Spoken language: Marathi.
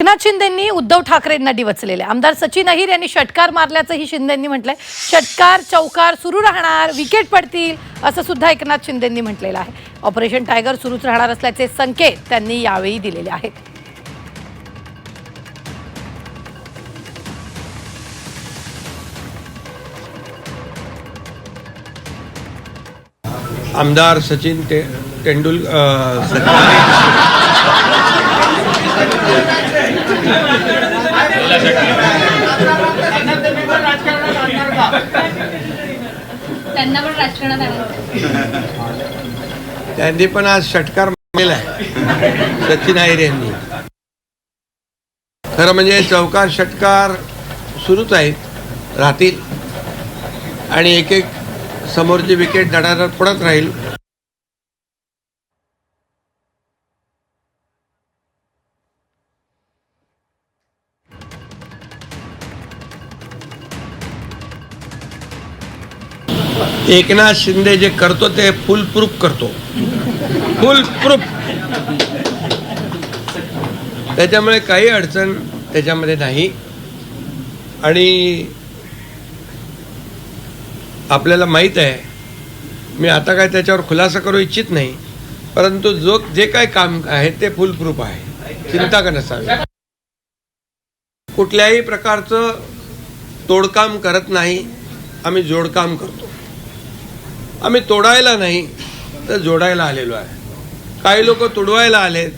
एकनाथ शिंदेंनी उद्धव ठाकरेंना डिवचलेले आमदार सचिन अहिर यांनी षटकार मारल्याचंही शिंदेंनी म्हटलंय। षटकार चौकार सुरू राहणार, विकेट पडतील असं सुद्धा एकनाथ शिंदेंनी म्हटलेलं आहे। ऑपरेशन टायगर सुरूच राहणार असल्याचे संकेत त्यांनी यावेळी दिलेले आहेत। आमदार सचिन तेंडुलकर त्यांना पण राजकारणात आणायचं। त्यांनी पण आज षटकार मारलेला आहे सचिन अहिर यांनी। खरं म्हणजे चौकार षटकार सुरूच आहेत, राहतील आणि एक एक समोरची विकेट धडाधड पडत राहील। एकनाथ शिंदे जे करतो ते फुल प्रूफ करतो, फुल प्रूफ। त्याच्यामुळे काही अडचण त्याच्यामध्ये नाही। आणि आपल्याला माहीत आहे, मी आता काय त्याच्यावर खुलासा करू इच्छित नाही, परंतु जे काय काम आहे ते फुल प्रूफ आहे, चिंता का नसावी। कुठल्याही प्रकारचं तोडकाम करत नाही, आम्ही जोडकाम करतो। आम्ही तोडायला नाही तर जोडायला आलेलो आहे। काही लोक तोडवायला आलेत,